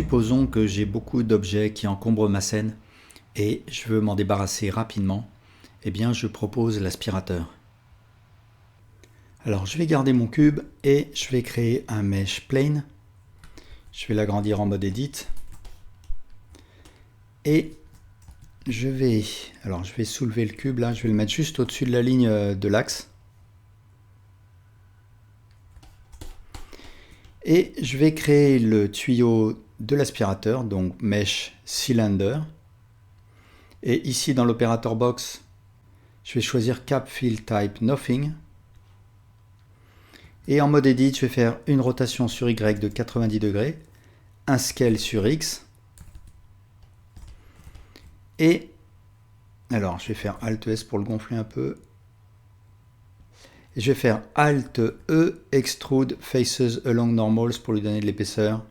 Supposons que j'ai beaucoup d'objets qui encombrent ma scène et je veux m'en débarrasser rapidement. Eh bien, je propose l'aspirateur. Alors, je vais garder mon cube et je vais créer un mesh plane. Je vais l'agrandir en mode edit. Et je vais soulever le cube là, je vais le mettre juste au-dessus de la ligne de l'axe. Et je vais créer le tuyau de l'aspirateur, donc Mesh Cylinder. Et ici dans l'opérateur box, je vais choisir Cap Fill Type Nothing. Et en mode edit, je vais faire une rotation sur Y de 90 degrés, un scale sur X. Et alors je vais faire Alt S pour le gonfler un peu. Et je vais faire Alt E Extrude Faces Along Normals pour lui donner de l'épaisseur.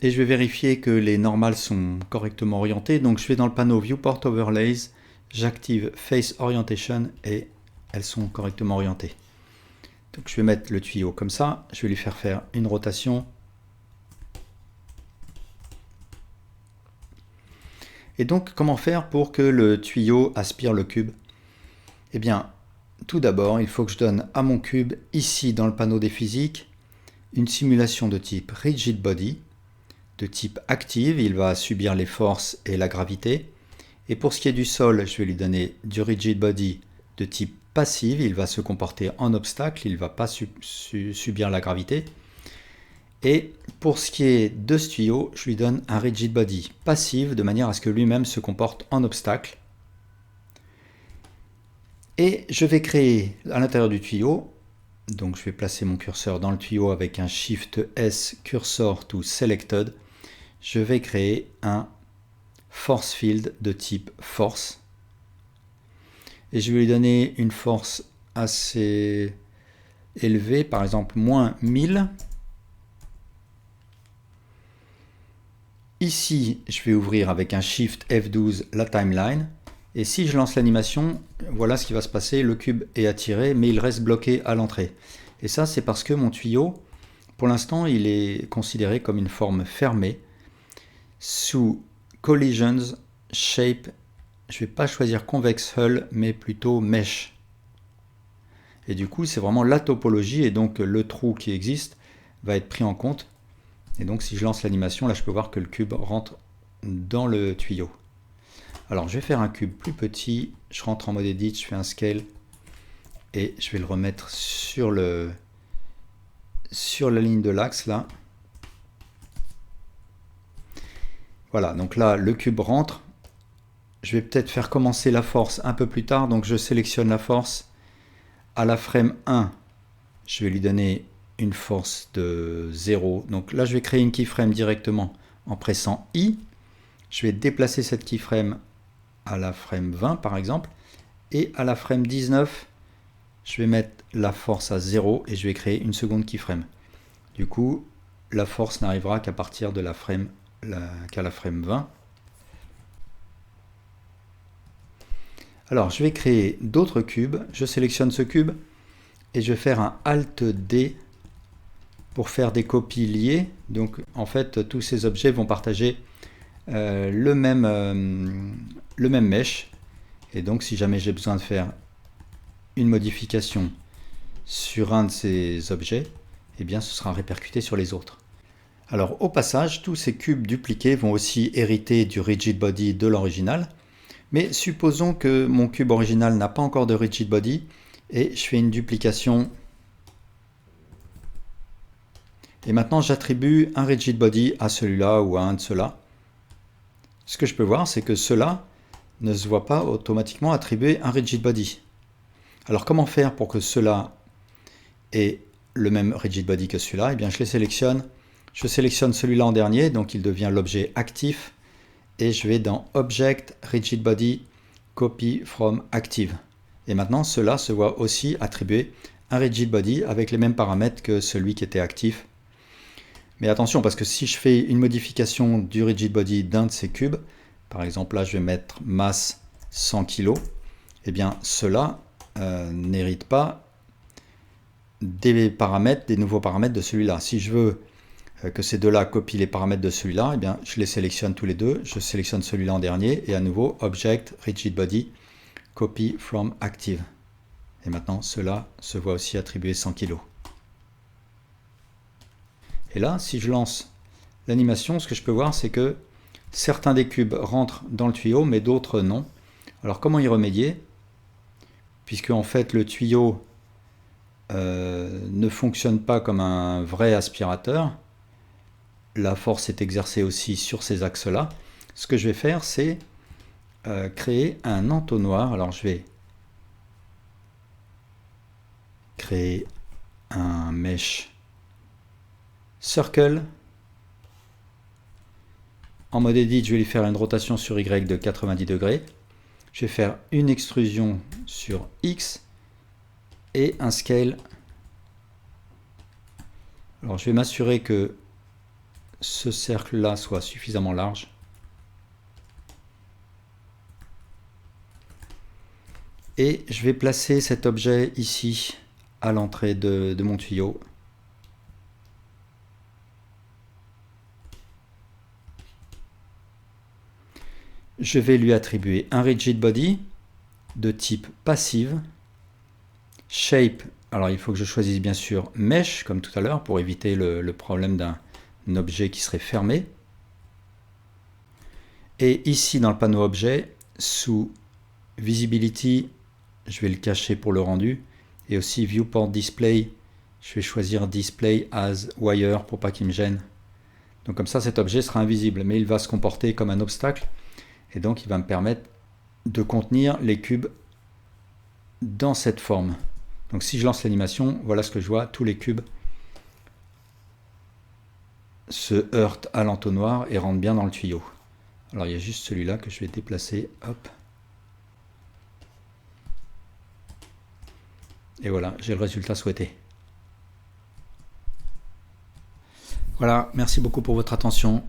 Et je vais vérifier que les normals sont correctement orientés. Donc je vais dans le panneau Viewport Overlays, j'active Face Orientation et elles sont correctement orientées. Donc je vais mettre le tuyau comme ça, je vais lui faire une rotation. Et donc comment faire pour que le tuyau aspire le cube? Eh bien, tout d'abord, il faut que je donne à mon cube, ici dans le panneau des physiques, une simulation de type Rigid Body, de type active, il va subir les forces et la gravité. Et pour ce qui est du sol, je vais lui donner du Rigid Body de type passive, il va se comporter en obstacle, il ne va pas subir la gravité. Et pour ce qui est de ce tuyau, je lui donne un Rigid Body passive, de manière à ce que lui-même se comporte en obstacle. Et je vais créer à l'intérieur du tuyau, donc je vais placer mon curseur dans le tuyau avec un Shift S Cursor to Selected, je vais créer un Force Field de type Force. Et je vais lui donner une force assez élevée, par exemple moins 1000. Ici, je vais ouvrir avec un Shift F12 la timeline. Et si je lance l'animation, voilà ce qui va se passer. Le cube est attiré, mais il reste bloqué à l'entrée. Et ça, c'est parce que mon tuyau, pour l'instant, il est considéré comme une forme fermée. Sous Collisions, Shape, je ne vais pas choisir Convex Hull, mais plutôt Mesh. Et du coup, c'est vraiment la topologie, et donc le trou qui existe va être pris en compte. Et donc, si je lance l'animation, là, je peux voir que le cube rentre dans le tuyau. Alors, je vais faire un cube plus petit. Je rentre en mode edit, je fais un scale. Et je vais le remettre sur la ligne de l'axe, là. Voilà, donc là, le cube rentre. Je vais peut-être faire commencer la force un peu plus tard. Donc, je sélectionne la force. À la frame 1, je vais lui donner une force de 0. Donc là, je vais créer une keyframe directement en pressant I. Je vais déplacer cette keyframe à la frame 20 par exemple, et à la frame 19 je vais mettre la force à 0 et je vais créer une seconde keyframe. Du coup la force n'arrivera qu'à partir de la frame 20. Alors je vais créer d'autres cubes, je sélectionne ce cube et je vais faire un Alt D pour faire des copies liées. Donc en fait tous ces objets vont partager le même mesh, et donc si jamais j'ai besoin de faire une modification sur un de ces objets, eh bien ce sera répercuté sur les autres. Alors au passage, tous ces cubes dupliqués vont aussi hériter du Rigid Body de l'original, mais supposons que mon cube original n'a pas encore de Rigid Body, et je fais une duplication, et maintenant j'attribue un Rigid Body à celui-là ou à un de ceux-là. Ce que je peux voir, c'est que ceux-là ne se voient pas automatiquement attribuer un Rigid Body. Alors comment faire pour que ceux-là aient le même Rigid Body que celui-là? Eh bien je les sélectionne. Je sélectionne celui-là en dernier, donc il devient l'objet actif. Et je vais dans Object, Rigid Body, Copy from Active. Et maintenant ceux-là se voient aussi attribuer un Rigid Body avec les mêmes paramètres que celui qui était actif. Mais attention, parce que si je fais une modification du Rigid Body d'un de ces cubes, par exemple là je vais mettre masse 100 kg, eh bien cela n'hérite pas des nouveaux paramètres de celui-là. Si je veux que ces deux-là copient les paramètres de celui-là, eh bien, je les sélectionne tous les deux. Je sélectionne celui-là en dernier et à nouveau, Object, Rigid Body, Copy from Active. Et maintenant, cela se voit aussi attribuer 100 kg. Et là, si je lance l'animation, ce que je peux voir, c'est que certains des cubes rentrent dans le tuyau, mais d'autres non. Alors, comment y remédier? Puisque en fait, le tuyau ne fonctionne pas comme un vrai aspirateur. La force est exercée aussi sur ces axes-là. Ce que je vais faire, c'est créer un entonnoir. Alors, je vais créer un mesh circle. En mode edit, je vais lui faire une rotation sur Y de 90 degrés. Je vais faire une extrusion sur X et un scale. Alors je vais m'assurer que ce cercle-là soit suffisamment large. Et je vais placer cet objet ici à l'entrée de mon tuyau. Je vais lui attribuer un rigid body de type passive. Shape, alors il faut que je choisisse bien sûr mesh comme tout à l'heure pour éviter le problème d'un objet qui serait fermé. Et ici dans le panneau objet, sous visibility, je vais le cacher pour le rendu. Et aussi viewport display, je vais choisir display as wire pour pas qu'il me gêne. Donc comme ça cet objet sera invisible, mais il va se comporter comme un obstacle. Et donc il va me permettre de contenir les cubes dans cette forme. Donc si je lance l'animation, voilà ce que je vois, tous les cubes se heurtent à l'entonnoir et rentrent bien dans le tuyau. Alors il y a juste celui-là que je vais déplacer, hop. Et voilà, j'ai le résultat souhaité. Voilà, merci beaucoup pour votre attention.